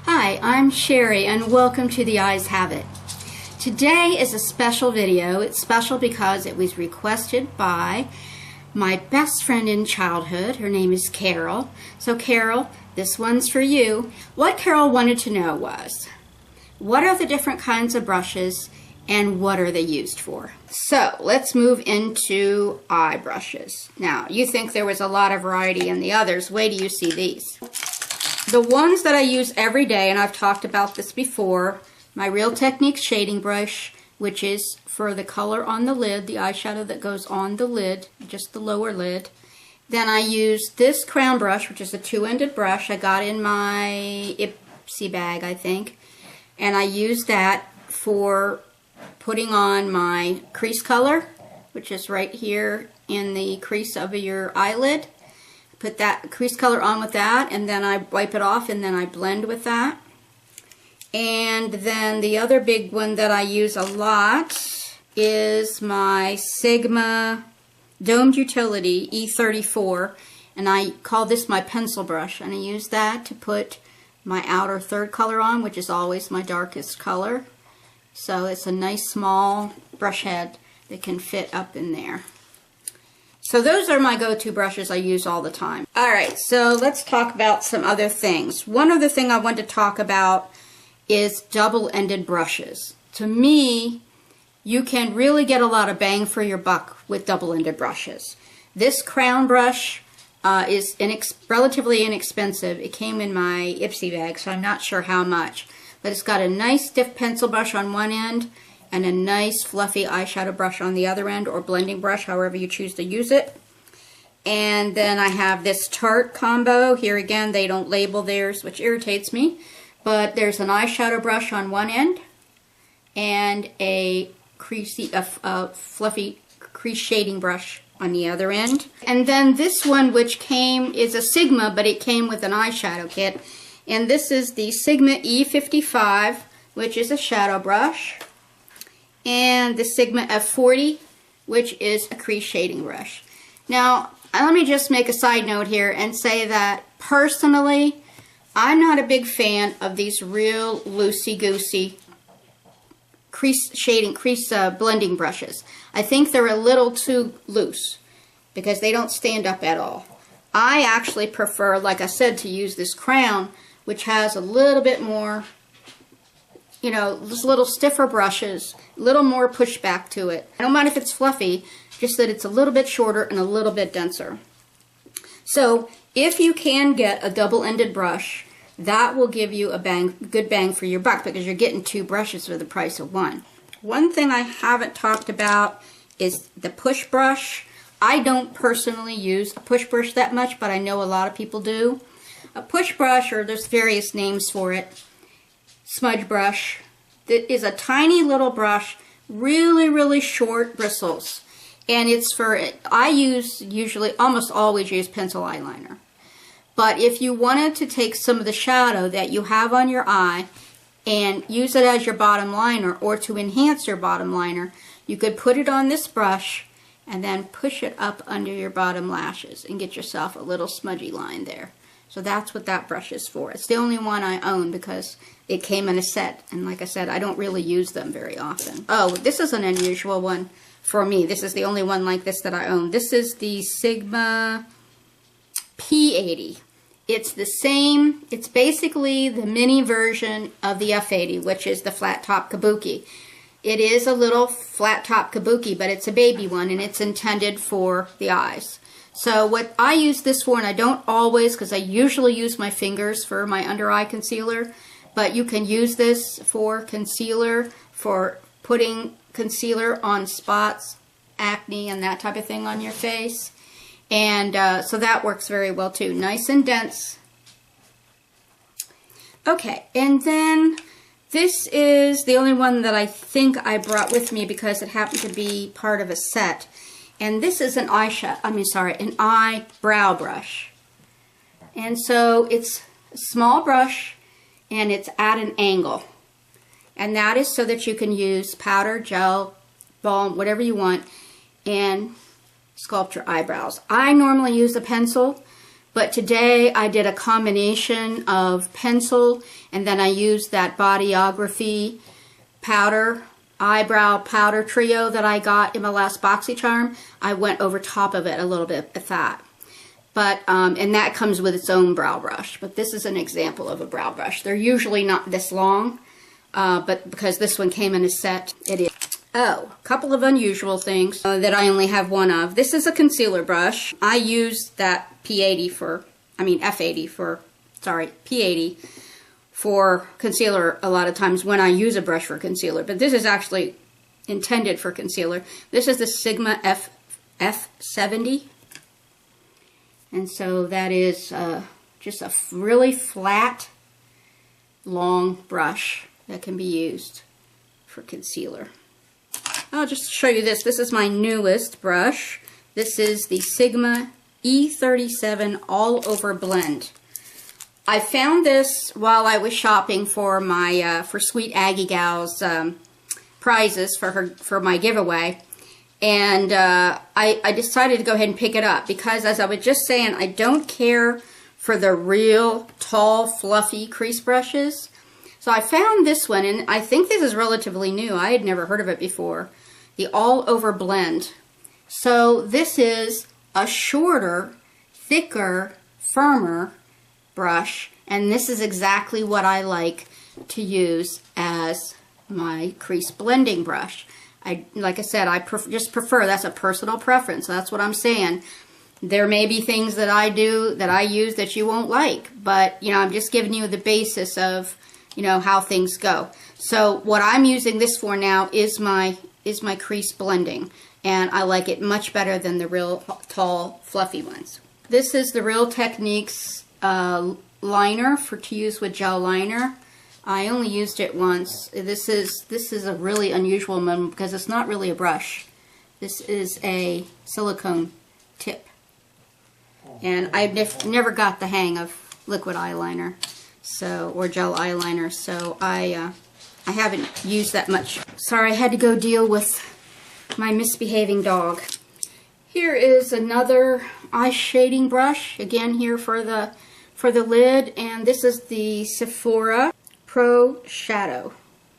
Hi, I'm Sherry and welcome to The Eyes Have It. Today is a special video. It's special because it was requested by my best friend in childhood. Her name is Carol. So Carol, this one's for you. What Carol wanted to know was, what are the different kinds of brushes and what are they used for? So let's move into eye brushes. Now, you think there was a lot of variety in the others. Wait till you see these. The ones that I use every day, and I've talked about this before, my Real Techniques shading brush, which is for the color on the lid, the eyeshadow that goes on the lid, just the lower lid. Then I use this crown brush, which is a two-ended brush I got in my Ipsy bag, I think. And I use that for putting on my crease color, which is right here in the crease of your eyelid. Put that crease color on with that, and then I wipe it off, and then I blend with that. And then the other big one that I use a lot is my Sigma Domed Utility E34, and I call this my pencil brush, and I use that to put my outer third color on, which is always my darkest color. So it's a nice small brush head that can fit up in there. So those are my go-to brushes I use all the time. Alright, so let's talk about some other things. One other thing I want to talk about is double-ended brushes. To me, you can really get a lot of bang for your buck with double-ended brushes. This crown brush is relatively inexpensive. It came in my Ipsy bag, so I'm not sure how much. But it's got a nice stiff pencil brush on one end and a nice fluffy eyeshadow brush on the other end, or blending brush, however you choose to use it. And then I have this Tarte combo. Here again, they don't label theirs, which irritates me. But there's an eyeshadow brush on one end and a fluffy crease shading brush on the other end. And then this one, which is a Sigma, but it came with an eyeshadow kit. And this is the Sigma E55, which is a shadow brush, and the Sigma F40, which is a crease shading brush. Now, let me just make a side note here and say that personally, I'm not a big fan of these real loosey-goosey crease blending brushes. I think they're a little too loose because they don't stand up at all. I actually prefer, like I said, to use this crown, which has a little bit more, just little stiffer brushes, a little more pushback to it. I don't mind if it's fluffy, just that it's a little bit shorter and a little bit denser. So if you can get a double-ended brush, that will give you a good bang for your buck, because you're getting two brushes for the price of one. One thing I haven't talked about is the push brush. I don't personally use a push brush that much, but I know a lot of people do. A push brush, or there's various names for it, smudge brush, that is a tiny little brush, really, really short bristles. And it's I almost always use pencil eyeliner. But if you wanted to take some of the shadow that you have on your eye and use it as your bottom liner, or to enhance your bottom liner, you could put it on this brush and then push it up under your bottom lashes and get yourself a little smudgy line there. So that's what that brush is for. It's the only one I own because it came in a set. And like I said, I don't really use them very often. Oh, this is an unusual one for me. This is the only one like this that I own. This is the Sigma P80. It's the same. It's basically the mini version of the F80, which is the flat top kabuki. It is a little flat top kabuki, but it's a baby one, and it's intended for the eyes. So what I use this for, and I don't always, because I usually use my fingers for my under eye concealer, but you can use this for concealer, for putting concealer on spots, acne, and that type of thing on your face. And so that works very well too. Nice and dense. Okay, and then this is the only one that I think I brought with me because it happened to be part of a set. And this is an eyebrow brush. And so it's a small brush and it's at an angle. And that is so that you can use powder, gel, balm, whatever you want, and sculpt your eyebrows. I normally use a pencil, But today I did a combination of pencil, and then I used that Bodyography powder, eyebrow powder trio that I got in my last BoxyCharm. I went over top of it a little bit with that. But, and that comes with its own brow brush. But this is an example of a brow brush. They're usually not this long, but because this one came in a set, it is. Oh, a couple of unusual things that I only have one of. This is a concealer brush. I use that P80 for, F80 for, P80 for concealer a lot of times when I use a brush for concealer. But this is actually intended for concealer. This is the Sigma F70. And so that is just a really flat, long brush that can be used for concealer. I'll just show you this. This is my newest brush. This is the Sigma E37 All Over Blend. I found this while I was shopping for my for Sweet Aggie Gal's prizes for my giveaway, and I decided to go ahead and pick it up because, as I was just saying, I don't care for the real tall, fluffy crease brushes. So I found this one, and I think this is relatively new. I had never heard of it before. The All Over Blend. So this is a shorter, thicker, firmer brush, and this is exactly what I like to use as my crease blending brush. Like I said, I just prefer, that's a personal preference. That's what I'm saying. There may be things that I do, that I use, that you won't like, but I'm just giving you the basis of how things go. So what I'm using this for now is my crease blending, and I like it much better than the real tall fluffy ones. This is the Real Techniques liner to use with gel liner. I only used it once. This is a really unusual one because it's not really a brush. This is a silicone tip, and I've never got the hang of liquid eyeliner, or gel eyeliner, so I haven't used that much. Sorry, I had to go deal with my misbehaving dog. Here is another eye shading brush, again here for the lid, and this is the Sephora Pro Shadow,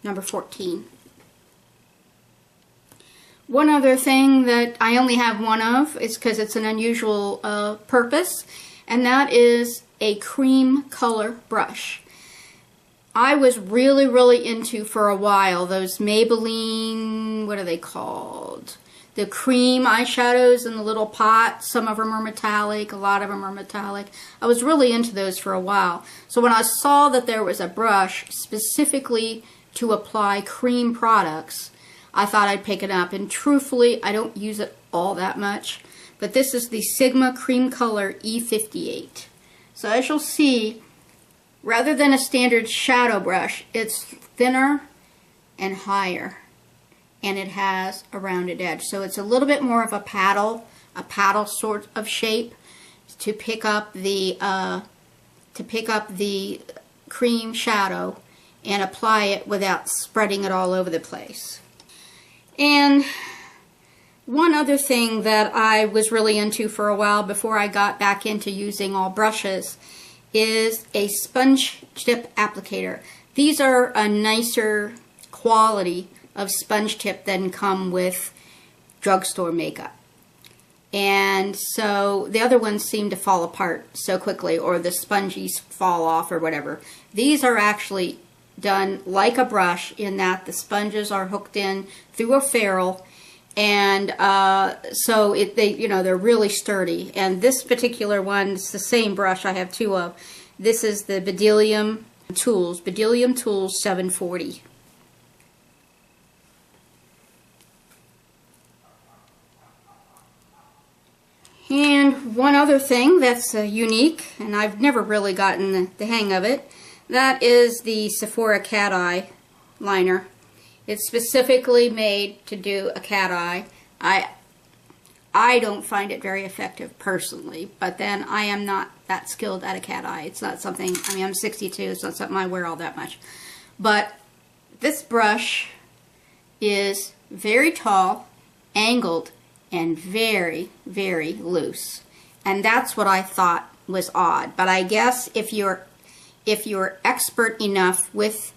number 14. One other thing that I only have one of is because it's an unusual purpose, and that is a cream color brush. I was really into, for a while, those Maybelline, what are they called? The cream eyeshadows in the little pot. Some of them are metallic, a lot of them are metallic. I was really into those for a while. So when I saw that there was a brush specifically to apply cream products, I thought I'd pick it up. And truthfully, I don't use it all that much. But this is the Sigma Cream Color E58. So as you'll see, rather than a standard shadow brush, it's thinner and higher, and it has a rounded edge. So it's a little bit more of a paddle sort of shape to pick up the cream shadow and apply it without spreading it all over the place. And one other thing that I was really into for a while before I got back into using all brushes is a sponge tip applicator. These are a nicer quality of sponge tip than come with drugstore makeup. And so the other ones seem to fall apart so quickly, or the sponges fall off or whatever. These are actually done like a brush in that the sponges are hooked in through a ferrule, and so they're really sturdy. And this particular one is the same brush I have two of. This is the Bdellium Tools 740. And one other thing that's unique, and I've never really gotten the hang of it, that is the Sephora Cat Eye liner. It's specifically made to do a cat eye. I don't find it very effective personally, but then I am not that skilled at a cat eye. It's not something, I'm 62, it's not something I wear all that much. But this brush is very tall, angled, and very loose. And that's what I thought was odd. But I guess if you're expert enough with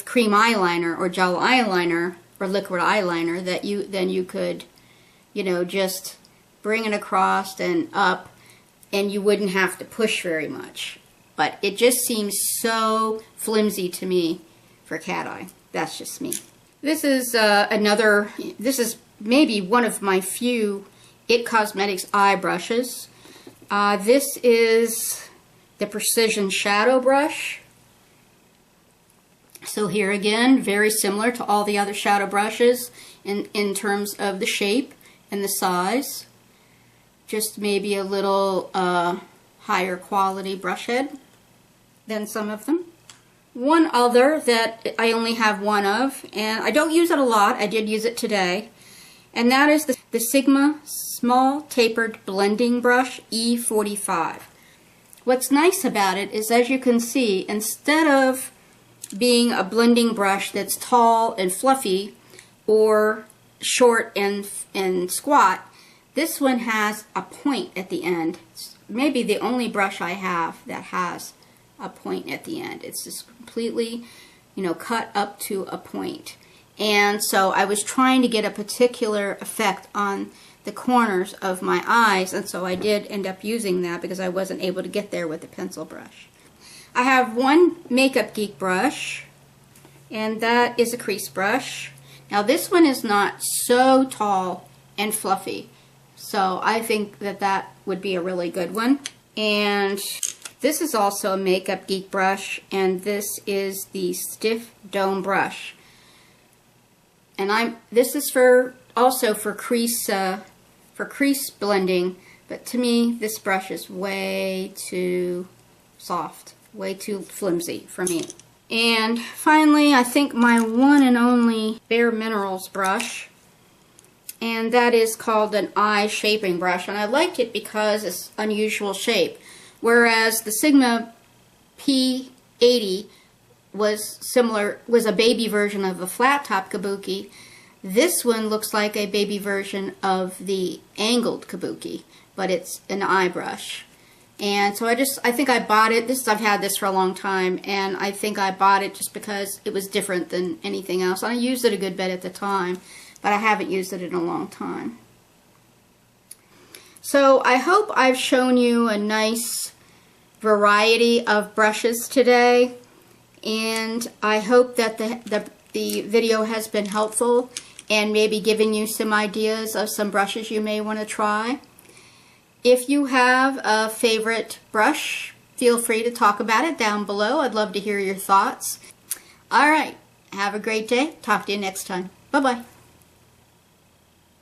cream eyeliner or gel eyeliner or liquid eyeliner, that then you could, you know, just bring it across and up, and you wouldn't have to push very much. But it just seems so flimsy to me for cat eye. That's just me. This is this is maybe one of my few IT Cosmetics eye brushes. This is the Precision Shadow Brush. So here again, very similar to all the other shadow brushes in terms of the shape and the size. Just maybe a little higher quality brush head than some of them. One other that I only have one of, and I don't use it a lot, I did use it today, and that is the Sigma Small Tapered Blending Brush E45. What's nice about it is, as you can see, instead of being a blending brush that's tall and fluffy or short and squat, this one has a point at the end. It's maybe the only brush I have that has a point at the end. It's just completely, you know, cut up to a point. And so I was trying to get a particular effect on the corners of my eyes, and so I did end up using that because I wasn't able to get there with the pencil brush. I have one Makeup Geek brush, and that is a crease brush. Now this one is not so tall and fluffy, so I think that would be a really good one. And this is also a Makeup Geek brush, and this is the Stiff Dome brush. And this is also for crease blending, but to me this brush is way too soft, way too flimsy for me. And finally, I think my one and only Bare Minerals brush, and that is called an eye shaping brush, and I like it because it's unusual shape. Whereas the Sigma P80 was a baby version of a flat top kabuki, this one looks like a baby version of the angled kabuki, but it's an eye brush. And so I think I bought it. I've had this for a long time, and I think I bought it just because it was different than anything else. And I used it a good bit at the time, but I haven't used it in a long time. So I hope I've shown you a nice variety of brushes today, and I hope that the video has been helpful and maybe given you some ideas of some brushes you may want to try. If you have a favorite brush, feel free to talk about it down below. I'd love to hear your thoughts. All right, have a great day. Talk to you next time. Bye-bye.